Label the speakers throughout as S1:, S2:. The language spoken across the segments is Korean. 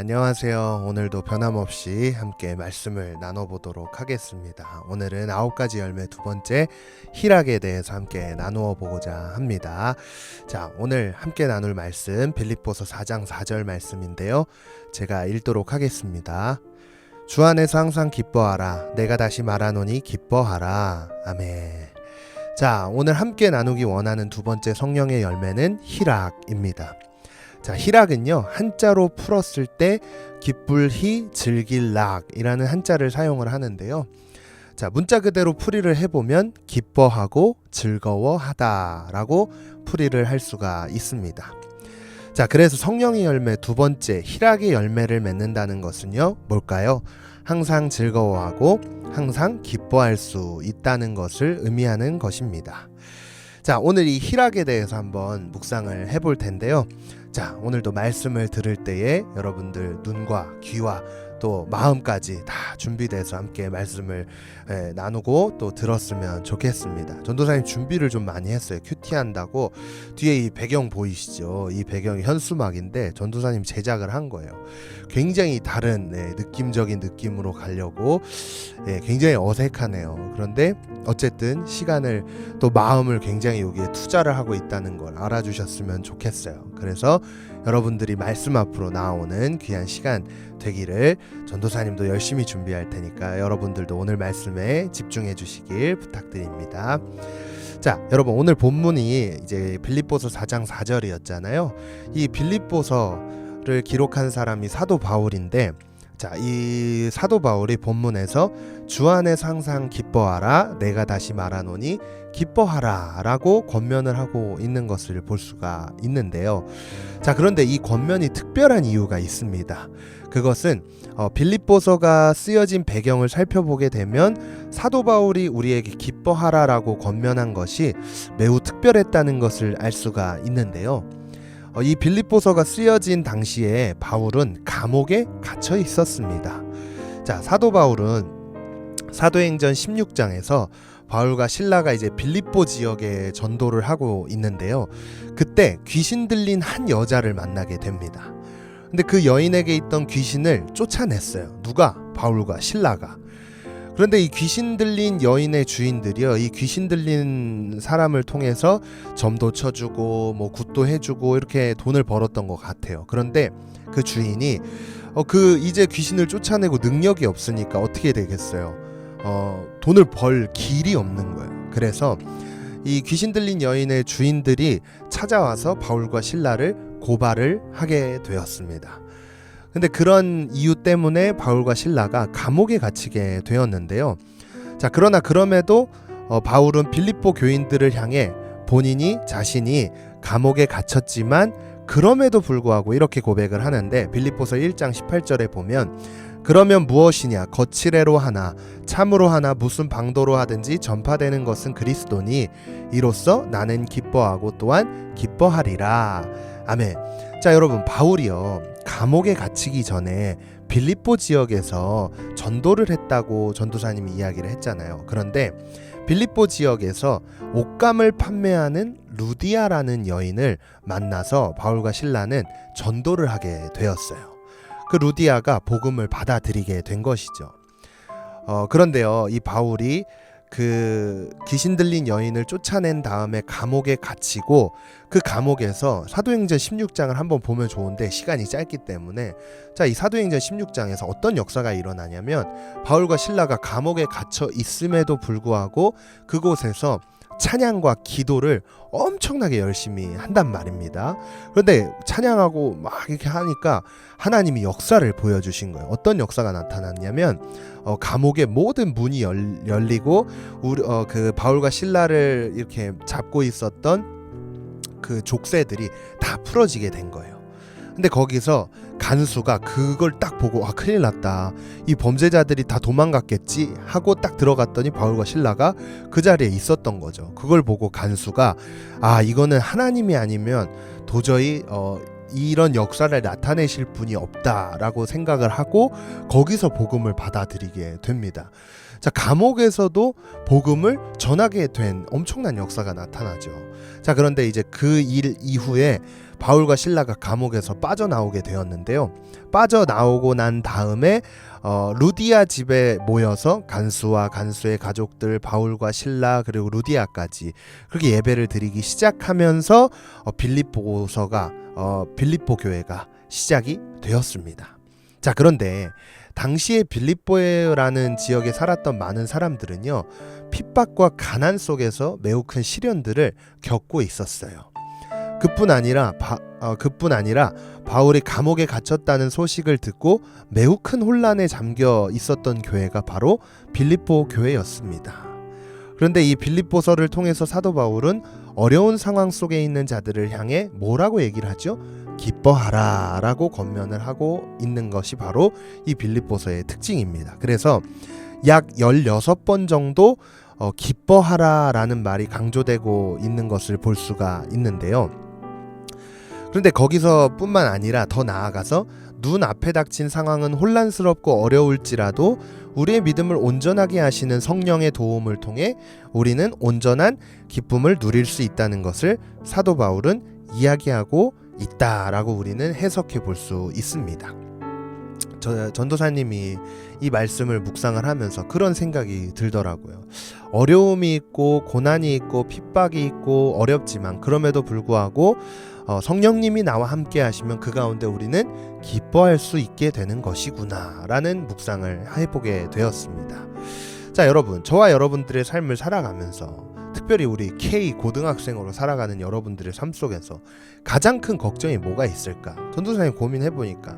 S1: 안녕하세요. 오늘도 변함없이 함께 말씀을 나눠보도록 하겠습니다. 오늘은 9가지 열매 두 번째 희락에 대해서 함께 나누어 보고자 합니다. 자, 오늘 함께 나눌 말씀 빌립보서 4장 4절 말씀인데요. 제가 읽도록 하겠습니다. 주 안에서 항상 기뻐하라. 내가 다시 말하노니 기뻐하라. 아멘. 자, 오늘 함께 나누기 원하는 두 번째 성령의 열매는 희락입니다. 자, 희락은요, 한자로 풀었을 때 기쁠 희 즐길 락이라는 한자를 사용을 하는데요. 자, 문자 그대로 풀이를 해보면 기뻐하고 즐거워하다 라고 풀이를 할 수가 있습니다. 자, 그래서 성령의 열매 두 번째 희락의 열매를 맺는다는 것은요, 뭘까요? 항상 즐거워하고 항상 기뻐할 수 있다는 것을 의미하는 것입니다. 자, 오늘 이 희락에 대해서 한번 묵상을 해볼 텐데요. 자, 오늘도 말씀을 들을 때에 여러분들 눈과 귀와 또 마음까지 다 준비돼서 함께 말씀을 나누고 또 들었으면 좋겠습니다. 전도사님 준비를 좀 많이 했어요. 큐티 한다고. 뒤에 이 배경 보이시죠? 이 배경이 현수막인데 전도사님 제작을 한 거예요. 굉장히 다른 느낌적인 느낌으로 가려고 굉장히 어색하네요. 그런데 어쨌든 시간을 또 마음을 굉장히 여기에 투자를 하고 있다는 걸 알아주셨으면 좋겠어요. 그래서 여러분들이 말씀 앞으로 나오는 귀한 시간 되기를 전도사님도 열심히 준비할 테니까 여러분들도 오늘 말씀에 집중해 주시길 부탁드립니다. 자, 여러분 오늘 본문이 이제 빌립보서 4장 4절이었잖아요. 이 빌립보서를 기록한 사람이 사도 바울인데, 자, 이 사도 바울이 본문에서 주 안에서 항상 기뻐하라. 내가 다시 말하노니 기뻐하라 라고 권면을 하고 있는 것을 볼 수가 있는데요. 자, 그런데 이 권면이 특별한 이유가 있습니다. 그것은 빌립보서가 쓰여진 배경을 살펴보게 되면 사도 바울이 우리에게 기뻐하라 라고 권면한 것이 매우 특별했다는 것을 알 수가 있는데요. 이 빌립보서가 쓰여진 당시에 바울은 감옥에 갇혀 있었습니다. 자, 사도 바울은 사도행전 16장에서 바울과 실라가 이제 빌립보 지역에 전도를 하고 있는데요. 그때 귀신 들린 한 여자를 만나게 됩니다. 근데 그 여인에게 있던 귀신을 쫓아냈어요. 누가? 바울과 실라가. 그런데 이 귀신 들린 여인의 주인들이요, 이 귀신 들린 사람을 통해서 점도 쳐주고 뭐 굿도 해주고 이렇게 돈을 벌었던 것 같아요. 그런데 그 주인이 이제 귀신을 쫓아내고 능력이 없으니까 어떻게 되겠어요? 돈을 벌 길이 없는 거예요. 그래서 이 귀신 들린 여인의 주인들이 찾아와서 바울과 실라를 고발을 하게 되었습니다. 근데 그런 이유 때문에 바울과 실라가 감옥에 갇히게 되었는데요. 자, 그러나 그럼에도 바울은 빌립보 교인들을 향해 본인이 자신이 감옥에 갇혔지만 그럼에도 불구하고 이렇게 고백을 하는데, 빌립보서 1장 18절에 보면 그러면 무엇이냐, 거칠애로 하나 참으로 하나 무슨 방도로 하든지 전파되는 것은 그리스도니 이로써 나는 기뻐하고 또한 기뻐하리라. 아멘. 자, 여러분, 바울이요, 감옥에 갇히기 전에 빌립보 지역에서 전도를 했다고 전도사님이 이야기를 했잖아요. 그런데 빌립보 지역에서 옷감을 판매하는 루디아라는 여인을 만나서 바울과 실라는 전도를 하게 되었어요. 그 루디아가 복음을 받아들이게 된 것이죠. 그런데요, 이 바울이 그 귀신 들린 여인을 쫓아낸 다음에 감옥에 갇히고, 그 감옥에서 사도행전 16장을 한번 보면 좋은데 시간이 짧기 때문에, 자, 이 사도행전 16장에서 어떤 역사가 일어나냐면 바울과 실라가 감옥에 갇혀 있음에도 불구하고 그곳에서 찬양과 기도를 엄청나게 열심히 한단 말입니다. 그런데 찬양하고 막 이렇게 하니까 하나님이 역사를 보여주신 거예요. 어떤 역사가 나타났냐면 감옥의 모든 문이 열리고 그 바울과 실라를 이렇게 잡고 있었던 그 족쇄들이 다 풀어지게 된 거예요. 근데 거기서 간수가 그걸 딱 보고 큰일 났다, 이 범죄자들이 다 도망갔겠지 하고 딱 들어갔더니 바울과 실라가 그 자리에 있었던 거죠. 그걸 보고 간수가 이거는 하나님이 아니면 도저히 이런 역사를 나타내실 분이 없다라고 생각을 하고 거기서 복음을 받아들이게 됩니다. 자, 감옥에서도 복음을 전하게 된 엄청난 역사가 나타나죠. 자, 그런데 이제 그 일 이후에 바울과 실라가 감옥에서 빠져나오게 되었는데요. 빠져나오고 난 다음에 루디아 집에 모여서 간수와 간수의 가족들, 바울과 실라 그리고 루디아까지 그렇게 예배를 드리기 시작하면서 빌립보 교회가 시작이 되었습니다. 자, 그런데 당시에 빌립보라는 지역에 살았던 많은 사람들은요, 핍박과 가난 속에서 매우 큰 시련들을 겪고 있었어요. 그뿐 아니라 바울이 감옥에 갇혔다는 소식을 듣고 매우 큰 혼란에 잠겨 있었던 교회가 바로 빌립보 교회였습니다. 그런데 이 빌립보서를 통해서 사도 바울은 어려운 상황 속에 있는 자들을 향해 뭐라고 얘기를 하죠? 기뻐하라 라고 권면을 하고 있는 것이 바로 이 빌립보서의 특징입니다. 그래서 약 16번 정도 기뻐하라 라는 말이 강조되고 있는 것을 볼 수가 있는데요. 그런데 거기서 뿐만 아니라 더 나아가서 눈앞에 닥친 상황은 혼란스럽고 어려울지라도 우리의 믿음을 온전하게 하시는 성령의 도움을 통해 우리는 온전한 기쁨을 누릴 수 있다는 것을 사도 바울은 이야기하고 있다라고 우리는 해석해 볼 수 있습니다. 전도사님이 이 말씀을 묵상을 하면서 그런 생각이 들더라고요. 어려움이 있고 고난이 있고 핍박이 있고 어렵지만 그럼에도 불구하고 성령님이 나와 함께 하시면 그 가운데 우리는 기뻐할 수 있게 되는 것이구나 라는 묵상을 해보게 되었습니다. 자, 여러분, 저와 여러분들의 삶을 살아가면서 특별히 우리 K 고등학생으로 살아가는 여러분들의 삶 속에서 가장 큰 걱정이 뭐가 있을까? 전도사님 고민해보니까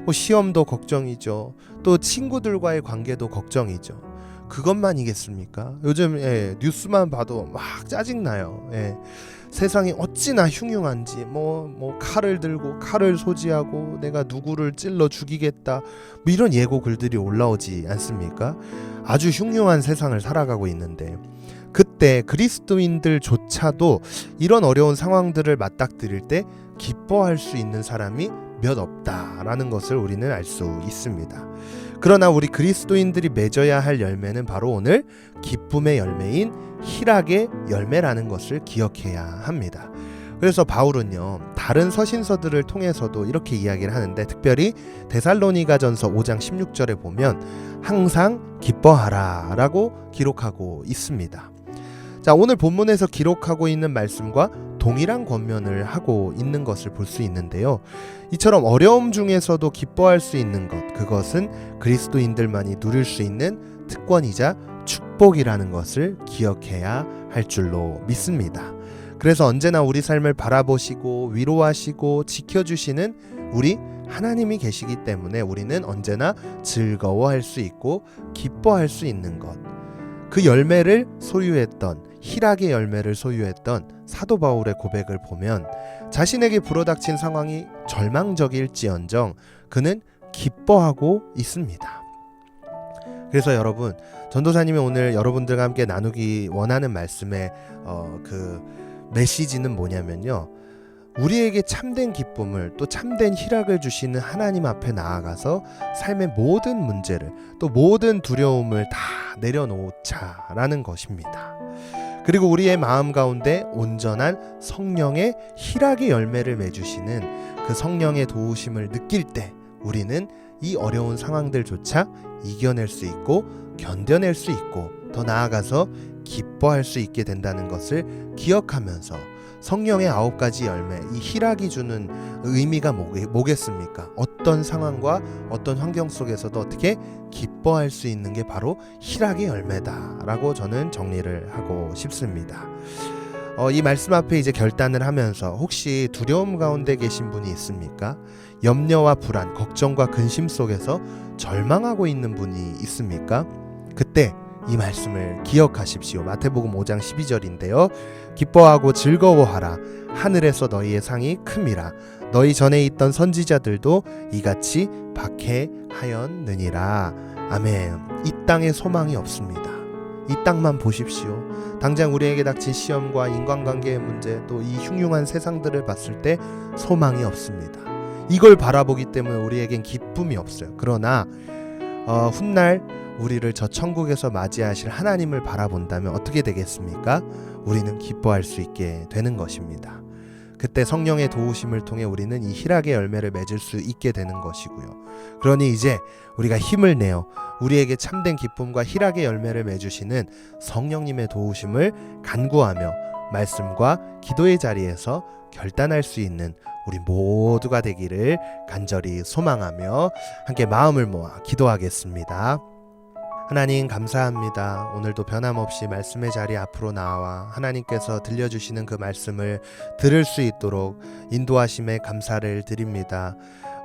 S1: 뭐 시험도 걱정이죠. 또 친구들과의 관계도 걱정이죠. 그것만이겠습니까? 요즘 뉴스만 봐도 막 짜증나요. 세상이 어찌나 흉흉한지 뭐 칼을 들고 칼을 소지하고 내가 누구를 찔러 죽이겠다 뭐 이런 예고 글들이 올라오지 않습니까? 아주 흉흉한 세상을 살아가고 있는데 그때 그리스도인들조차도 이런 어려운 상황들을 맞닥뜨릴 때 기뻐할 수 있는 사람이 몇 없다라는 것을 우리는 알 수 있습니다. 그러나 우리 그리스도인들이 맺어야 할 열매는 바로 오늘 기쁨의 열매인 희락의 열매라는 것을 기억해야 합니다. 그래서 바울은요, 다른 서신서들을 통해서도 이렇게 이야기를 하는데 특별히 데살로니가전서 5장 16절에 보면 항상 기뻐하라 라고 기록하고 있습니다. 자, 오늘 본문에서 기록하고 있는 말씀과 동일한 권면을 하고 있는 것을 볼 수 있는데요. 이처럼 어려움 중에서도 기뻐할 수 있는 것, 그것은 그리스도인들만이 누릴 수 있는 특권이자 축복이라는 것을 기억해야 할 줄로 믿습니다. 그래서 언제나 우리 삶을 바라보시고 위로하시고 지켜주시는 우리 하나님이 계시기 때문에 우리는 언제나 즐거워할 수 있고 기뻐할 수 있는 것, 그 열매를 소유했던 희락의 열매를 소유했던 사도 바울의 고백을 보면 자신에게 불어닥친 상황이 절망적일지언정 그는 기뻐하고 있습니다. 그래서 여러분, 전도사님이 오늘 여러분들과 함께 나누기 원하는 말씀의 그 메시지는 뭐냐면요, 우리에게 참된 기쁨을 또 참된 희락을 주시는 하나님 앞에 나아가서 삶의 모든 문제를 또 모든 두려움을 다 내려놓자라는 것입니다. 그리고 우리의 마음 가운데 온전한 성령의 희락의 열매를 맺으시는 그 성령의 도우심을 느낄 때 우리는 이 어려운 상황들조차 이겨낼 수 있고 견뎌낼 수 있고 더 나아가서 기뻐할 수 있게 된다는 것을 기억하면서 성령의 9가지 열매, 이 희락이 주는 의미가 뭐겠습니까? 어떤 상황과 어떤 환경 속에서도 어떻게 기뻐할 수 있는 게 바로 희락의 열매다라고 저는 정리를 하고 싶습니다. 이 말씀 앞에 이제 결단을 하면서 혹시 두려움 가운데 계신 분이 있습니까? 염려와 불안, 걱정과 근심 속에서 절망하고 있는 분이 있습니까? 그때 이 말씀을 기억하십시오. 마태복음 5장 12절인데요. 기뻐하고 즐거워하라. 하늘에서 너희의 상이 큼이라. 너희 전에 있던 선지자들도 이같이 박해하였느니라. 아멘. 이 땅에 소망이 없습니다. 이 땅만 보십시오. 당장 우리에게 닥친 시험과 인간관계의 문제, 또 이 흉흉한 세상들을 봤을 때 소망이 없습니다. 이걸 바라보기 때문에 우리에겐 기쁨이 없어요. 그러나 훗날 우리를 저 천국에서 맞이하실 하나님을 바라본다면 어떻게 되겠습니까? 우리는 기뻐할 수 있게 되는 것입니다. 그때 성령의 도우심을 통해 우리는 이 희락의 열매를 맺을 수 있게 되는 것이고요. 그러니 이제 우리가 힘을 내어 우리에게 참된 기쁨과 희락의 열매를 맺으시는 성령님의 도우심을 간구하며 말씀과 기도의 자리에서 결단할 수 있는 우리 모두가 되기를 간절히 소망하며 함께 마음을 모아 기도하겠습니다. 하나님 감사합니다. 오늘도 변함없이 말씀의 자리 앞으로 나와 하나님께서 들려주시는 그 말씀을 들을 수 있도록 인도하심에 감사를 드립니다.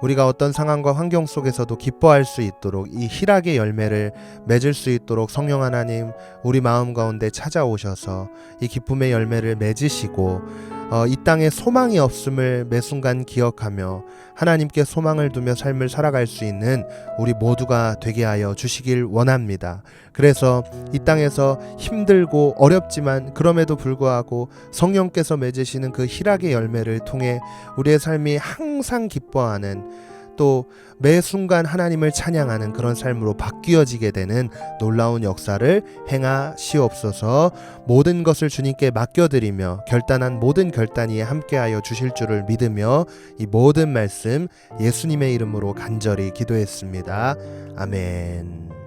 S1: 우리가 어떤 상황과 환경 속에서도 기뻐할 수 있도록 이 희락의 열매를 맺을 수 있도록 성령 하나님 우리 마음 가운데 찾아오셔서 이 기쁨의 열매를 맺으시고 이 땅에 소망이 없음을 매 순간 기억하며 하나님께 소망을 두며 삶을 살아갈 수 있는 우리 모두가 되게 하여 주시길 원합니다. 그래서 이 땅에서 힘들고 어렵지만 그럼에도 불구하고 성령께서 맺으시는 그 희락의 열매를 통해 우리의 삶이 항상 기뻐하는 또 매 순간 하나님을 찬양하는 그런 삶으로 바뀌어지게 되는 놀라운 역사를 행하시옵소서. 모든 것을 주님께 맡겨드리며 결단한 모든 결단이 함께하여 주실 줄을 믿으며 이 모든 말씀 예수님의 이름으로 간절히 기도했습니다. 아멘.